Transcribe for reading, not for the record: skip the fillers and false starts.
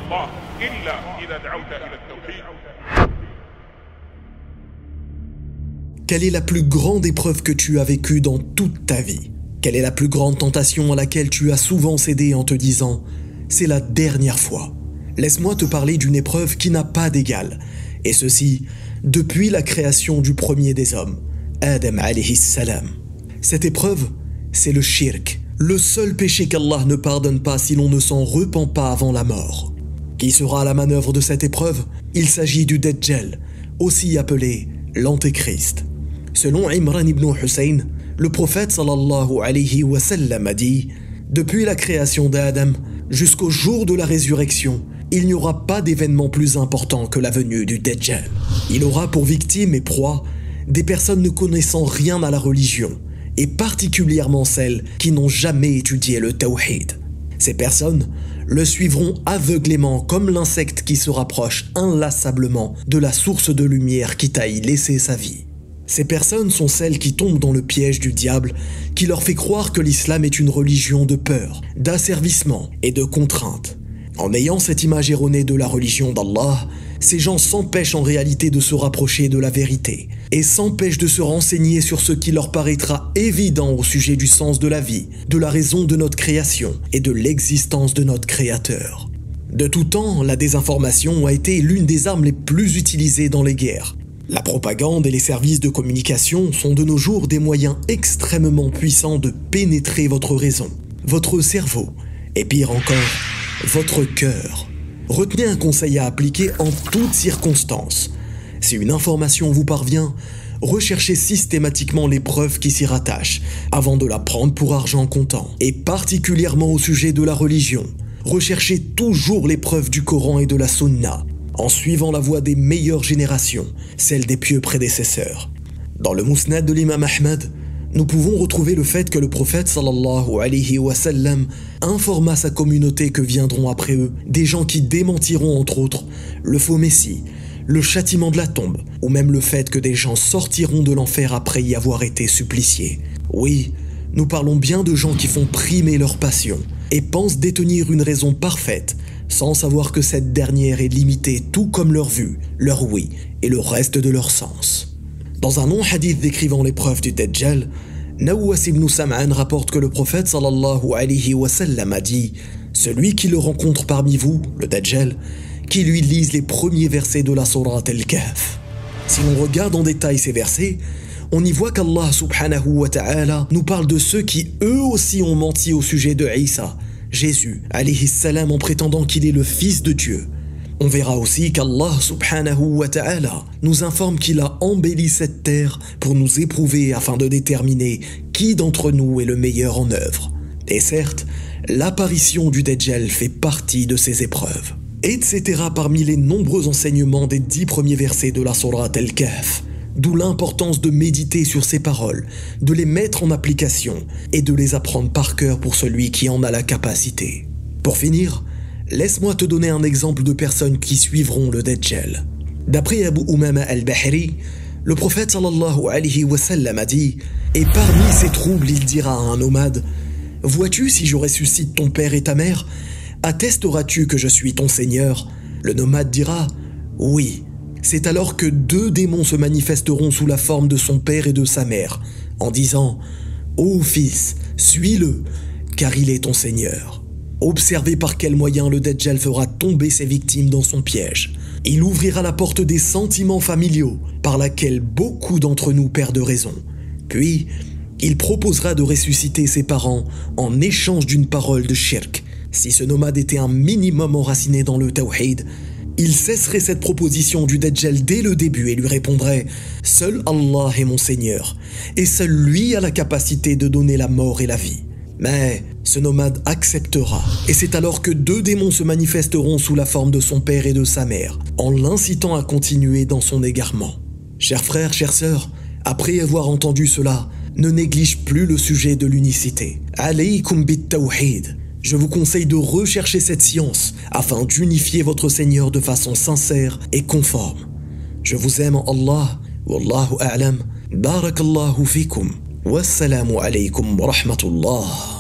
الله إلا إذا دعوت إلى التوحيد. Quelle est la plus grande épreuve que tu as vécue dans toute ta vie? Quelle est la plus grande tentation à laquelle tu as souvent cédé en te disant « c'est la dernière fois ». Laisse-moi te parler d'une épreuve qui n'a pas d'égal, et ceci depuis la création du premier des hommes, Adam alayhi salam. Cette épreuve, c'est le shirk, le seul péché qu'Allah ne pardonne pas si l'on ne s'en repent pas avant la mort. Qui sera à la manœuvre de cette épreuve? Il s'agit du Dajjal, aussi appelé l'Antéchrist. Selon Imran ibn Hussein, le prophète sallallahu alayhi wa sallam a dit « Depuis la création d'Adam jusqu'au jour de la résurrection, il n'y aura pas d'événement plus important que la venue du Dajjal. Il aura pour victime et proie des personnes ne connaissant rien à la religion, et particulièrement celles qui n'ont jamais étudié le tawhid. Ces personnes le suivront aveuglément comme l'insecte qui se rapproche inlassablement de la source de lumière qui t'a y laissé sa vie. Ces personnes sont celles qui tombent dans le piège du diable qui leur fait croire que l'islam est une religion de peur, d'asservissement et de contrainte. En ayant cette image erronée de la religion d'Allah, ces gens s'empêchent en réalité de se rapprocher de la vérité et s'empêchent de se renseigner sur ce qui leur paraîtra évident au sujet du sens de la vie, de la raison de notre création et de l'existence de notre Créateur. De tout temps, la désinformation a été l'une des armes les plus utilisées dans les guerres. La propagande et les services de communication sont de nos jours des moyens extrêmement puissants de pénétrer votre raison, votre cerveau et pire encore, votre cœur. Retenez un conseil à appliquer en toutes circonstances. Si une information vous parvient, recherchez systématiquement les preuves qui s'y rattachent avant de la prendre pour argent comptant. Et particulièrement au sujet de la religion, recherchez toujours les preuves du Coran et de la Sunna, en suivant la voie des meilleures générations, celle des pieux prédécesseurs. Dans le Mousnad de l'imam Ahmed, nous pouvons retrouver le fait que le prophète sallallahu alayhi wa sallam informa sa communauté que viendront après eux des gens qui démentiront entre autres le faux messie, le châtiment de la tombe, ou même le fait que des gens sortiront de l'enfer après y avoir été suppliciés. Oui, nous parlons bien de gens qui font primer leur passion et pensent détenir une raison parfaite, sans savoir que cette dernière est limitée tout comme leur vue, leur ouïe et le reste de leur sens. Dans un long hadith décrivant l'épreuve du Dajjal, Nawas ibn Sam'an rapporte que le prophète sallallahu alayhi wa sallam a dit « Celui qui le rencontre parmi vous, le Dajjal, qui lui lise les premiers versets de la sourate Al-Kahf. » Si l'on regarde en détail ces versets, on y voit qu'Allah subhanahu wa ta'ala nous parle de ceux qui eux aussi ont menti au sujet de Isa, Jésus, alayhi salam, en prétendant qu'il est le fils de Dieu. On verra aussi qu'Allah subhanahu wa ta'ala nous informe qu'il a embelli cette terre pour nous éprouver afin de déterminer qui d'entre nous est le meilleur en œuvre. Et certes, l'apparition du Dajjal fait partie de ces épreuves. Etc. parmi les nombreux enseignements des 10 premiers versets de la sourate Al-Kahf, d'où l'importance de méditer sur ces paroles, de les mettre en application et de les apprendre par cœur pour celui qui en a la capacité. Pour finir, laisse-moi te donner un exemple de personnes qui suivront le Dajjal. D'après Abu Umama al-Bahri, le prophète sallallahu alayhi wa sallam a dit « Et parmi ces troubles, il dira à un nomade « Vois-tu si je ressuscite ton père et ta mère, attesteras-tu que je suis ton Seigneur ?» Le nomade dira « Oui. » C'est alors que 2 démons se manifesteront sous la forme de son père et de sa mère, en disant « Ô fils, suis-le, car il est ton Seigneur. » Observez par quel moyen le Dajjal fera tomber ses victimes dans son piège. Il ouvrira la porte des sentiments familiaux, par laquelle beaucoup d'entre nous perdent raison. Puis, il proposera de ressusciter ses parents en échange d'une parole de shirk. Si ce nomade était un minimum enraciné dans le tawhid, il cesserait cette proposition du Dajjal dès le début et lui répondrait « Seul Allah est mon Seigneur, et seul lui a la capacité de donner la mort et la vie. » Mais ce nomade acceptera, et c'est alors que 2 démons se manifesteront sous la forme de son père et de sa mère, en l'incitant à continuer dans son égarement. Chers frères, chères sœurs, après avoir entendu cela, ne néglige plus le sujet de l'unicité. Alaykum bit tawhid. Je vous conseille de rechercher cette science afin d'unifier votre Seigneur de façon sincère et conforme. Je vous aime en Allah. Wallahu a'lam. Barakallahu fikum. Wassalamu alaykum wa rahmatullah.